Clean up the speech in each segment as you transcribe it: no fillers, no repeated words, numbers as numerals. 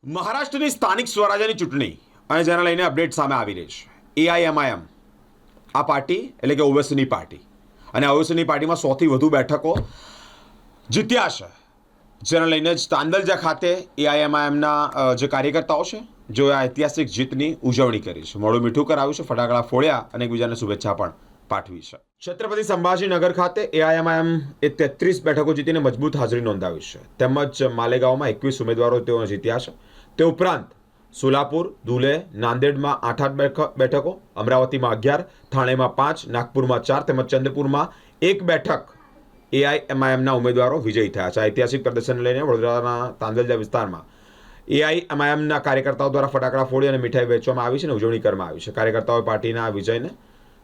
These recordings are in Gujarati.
મહારાષ્ટ્રની સ્થાનિક સ્વરાજ્યની ચૂંટણી અને જેને લઈને અપડેટ સામે આવી રહી છે। એઆઈએમઆઈએમ આ પાર્ટી એટલે કે ઓવેસીની પાર્ટી અને ઓવેસીની પાર્ટીમાં સૌથી વધુ બેઠકો જીત્યા છે, જેને લઈને જ તાંદલજા ખાતે એઆઈએમઆઈએમના જે કાર્યકર્તાઓ છે જેઓએ આ ઐતિહાસિક જીતની ઉજવણી કરી છે, મોઢું મીઠું કરાવ્યું છે, ફટાકડા ફોડ્યા અને એકબીજાને શુભેચ્છા પણ પાઠવી છે। છત્રપતિ સંભાજીનગર ખાતે એઆઈએમઆઈએમ એ 33 બેઠકો જીતીને મજબૂત હાજરી નોંધાવી છે, તેમજ માલેગાંવમાં 21 ઉમેદવારો તેઓ જીત્યા છે। તે ઉપરાંત સોલાપુર, ધુલે, નાંદેડમાં 8 બેઠકો, અમરાવતીમાં 11, થાણેમાં 5, નાગપુરમાં 4 તેમજ ચંદ્રપુરમાં 1 બેઠક એઆઈએમઆઈએમના ઉમેદવારો વિજયી થયા છે। ઐતિહાસિક પ્રદર્શન લઈને વડોદરાના તાંદલજા વિસ્તારમાં એઆઈએમઆઈએમના કાર્યકર્તાઓ દ્વારા ફટાકડા ફોડી અને મીઠાઈ વેચવામાં આવી છે અને ઉજવણી કરવામાં આવી છે। કાર્યકર્તાઓએ પાર્ટીના આ વિજયને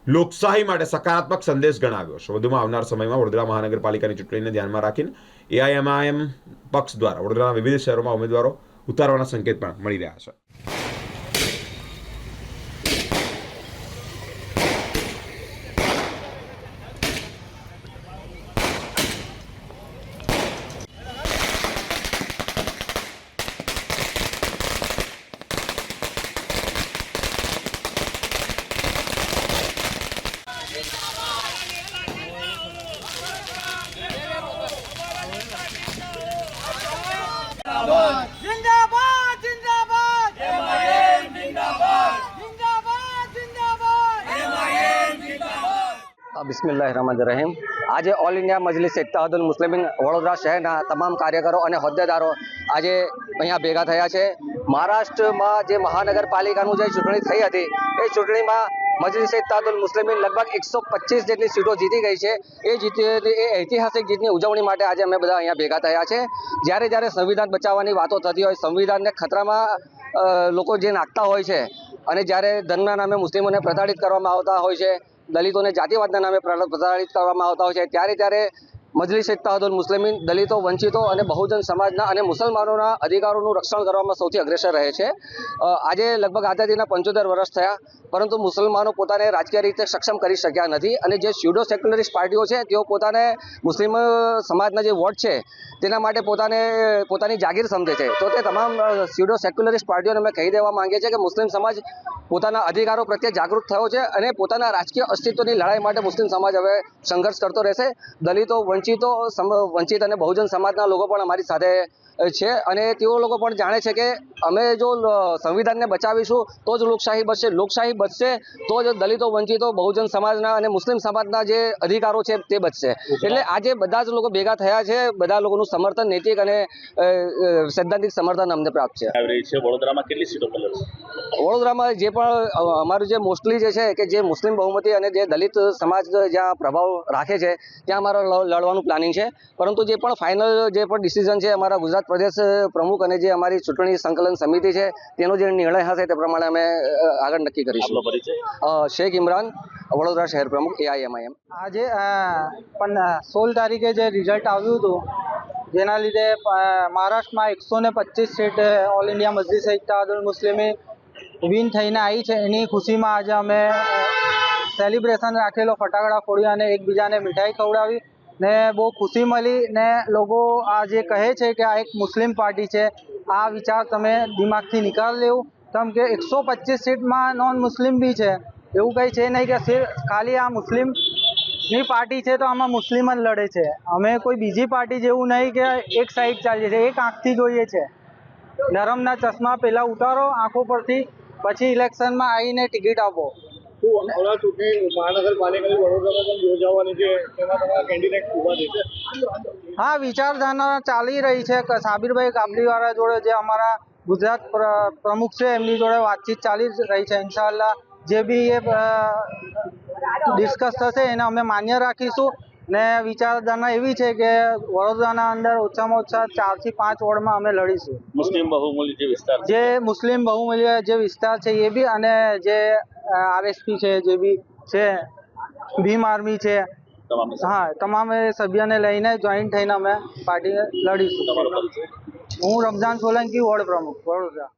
લોકશાહી માટે સકારાત્મક સંદેશ ગણાવ્યો છે। વધુમાં આવનાર સમયમાં વડોદરા મહાનગરપાલિકાની ચૂંટણીને ધ્યાનમાં રાખીને એઆઈએમઆઈએમ પક્ષ દ્વારા વડોદરાના વિવિધ શહેરોમાં ઉમેદવારો ઉતારવાના સંકેત પણ મળી રહ્યા છે। जिंदाबाद जिंदाबाद एमआईएम जिंदाबाद जिंदाबाद जिंदाबाद બિસ્મિલ્લાહિર્રહમાનિર્રહીમ। આજે ઓલ ઇન્ડિયા મજલિસ ઇત્તહાદુલ મુસ્લિમીન વડોદરા શહેરના તમામ કાર્યકરો અને હોદ્દેદારો આજે અહીંયા ભેગા થયા છે। મહારાષ્ટ્રમાં જે મહાનગરપાલિકાનું જે ચૂંટણી થઈ હતી એ ચૂંટણીમાં મજલિસ ઇત્તહાદુલ મુસ્લિમીન લગભગ 125 જેટલી સીટો જીતી ગઈ છે। એ ઐતિહાસિક જીતની ઉજવણી માટે આજે અમે બધા અહીંયા ભેગા થયા છે। જ્યારે સંવિધાન બચાવવાની વાતો થતી હોય, સંવિધાનને ખતરામાં લોકો જે નાખતા હોય છે અને જ્યારે ધર્મના નામે મુસ્લિમોને પ્રતાડિત કરવામાં આવતા હોય છે, દલિતોને જાતિવાદના નામે પ્રતાડિત કરવામાં આવતા હોય છે, ત્યારે મજલિસ ઇત્તહાદુલ મુસ્લિમીન દલિતો, વંચિતો અને બહુજન સમાજના અને મુસલમાનોના અધિકારોનું રક્ષણ કરવામાં સૌથી અગ્રેસર રહે છે। આજે લગભગ આઝાદીના 75 વર્ષ થયા, પરંતુ મુસલમાનો પોતાને રાજકીય રીતે સક્ષમ કરી શક્યા નથી અને જે સ્યુડો સેક્યુલરિસ્ટ પાર્ટીઓ છે તેઓ પોતાને મુસ્લિમ સમાજના જે વોટ છે તેના માટે પોતાની જાગીર સમજે છે। તો તે તમામ સ્યુડો સેક્યુલરિસ્ટ પાર્ટીઓને અમે કહી દેવા માંગીએ છીએ કે મુસ્લિમ સમાજ પોતાના અધિકારો પ્રત્યે જાગૃત થયો છે અને પોતાના રાજકીય અસ્તિત્વની લડાઈ માટે મુસ્લિમ સમાજ હવે સંઘર્ષ કરતો રહેશે। દલિતો, વંચિત અને બહુજન સમાજના લોકો પણ અમારી સાથે છે અને તેઓ લોકો પણ જાણે છે કે અમે જો સંવિધાનને બચાવીશું તો જ લોકશાહી બચશે, લોકશાહી બચશે તો જ દલિતો, વંચિતો, બહુજન સમાજના અને મુસ્લિમ સમાજના જે અધિકારો છે તે બચશે। એટલે આજે બધા જ લોકો ભેગા થયા છે, બધા લોકોનું સમર્થન, નૈતિક અને સૈદ્ધાંતિક સમર્થન અમને પ્રાપ્ત છે। વડોદરામાં કેટલી સીટો પર લડશે? વડોદરામાં જે પણ અમારું જે મોસ્ટલી જે છે કે જે મુસ્લિમ બહુમતી અને જે દલિત સમાજ જ્યાં પ્રભાવ રાખે છે ત્યાં અમારે લડવાનું પ્લાનિંગ છે, પરંતુ જે પણ ફાઇનલ જે પણ ડિસિઝન છે અમારા ગુજરાત પ્રદેશ પ્રમુખ અને જે અમારી ચૂંટણી સંકલન સમિતિ છે તેનો જે નિર્ણય હશે તે પ્રમાણે અમે આગળ નક્કી કરીશું। શેખ ઇમરાન, વડોદરા શહેર પ્રમુખ, એઆઈએમઆઈએમ। આજે 16 તારીખે જે રિઝલ્ટ આવ્યું હતું જેના લીધે મહારાષ્ટ્રમાં 125 seat all India Majlis Ittehadul Muslimeen win થઈને આવી છે, એની ખુશીમાં આજે અમે સેલિબ્રેશન રાખેલો, ફટાકડા ફોડ્યા અને એકબીજાને મીઠાઈ ખવડાવી ને બહુ ખુશી મળી ને લોકો આ જે કહે છે કે આ એક મુસ્લિમ પાર્ટી છે, આ વિચાર તમે દિમાગથી નિકાલ લેવું, કેમ કે 125 સીટમાં નોન મુસ્લિમ બી છે, એવું કંઈ છે નહીં કે ખાલી આ મુસ્લિમની પાર્ટી છે તો આમાં મુસ્લિમ જ લડે છે। અમે કોઈ બીજી પાર્ટી જેવું નહીં કે એક સાઈડ ચાલીએ છીએ, એક આંખથી જોઈએ છે। ધર્મના ચશ્મા પહેલાં ઉતારો આંખો પરથી, પછી ઇલેક્શનમાં આવીને ટિકિટ આપો। મહાનગરપાલિકાની વડોદરામાં પણ યોજાવાની છે, તેમાં તમારા કેન્ડિડેટ ઉભા થશે? હા, વિચારધારા ચાલી રહી છે કે સાબિરભાઈ કાબલીવાળા જોડે જે અમારા ગુજરાત પ્રમુખ છે એમની જોડે વાતચીત ચાલી રહી છે। ઇન્શાઅલ્લાહ જે બી એ ડિસ્કસ થશે એને અમે માન્ય રાખીશું ને વિચારધારા એવી છે કે વડોદરાના અંદર ઓછામાં ઓછા 4 થી 5 વોર્ડમાં અમે લડીશું। મુસ્લિમ બહુમૂલ્ય જે વિસ્તાર જે મુસ્લિમ બહુમૂલ્ય જે વિસ્તાર છે એ બી અને જે આરએસપી છે, જે બી છે, ભીમ આર્મી છે, હા, તમામ સભ્યને લઈને જોઈન્ટ થઈને અમે પાર્ટી લડીશું। હું રમઝાન સોલંકી, વોર્ડ પ્રમુખ, વડોદરા।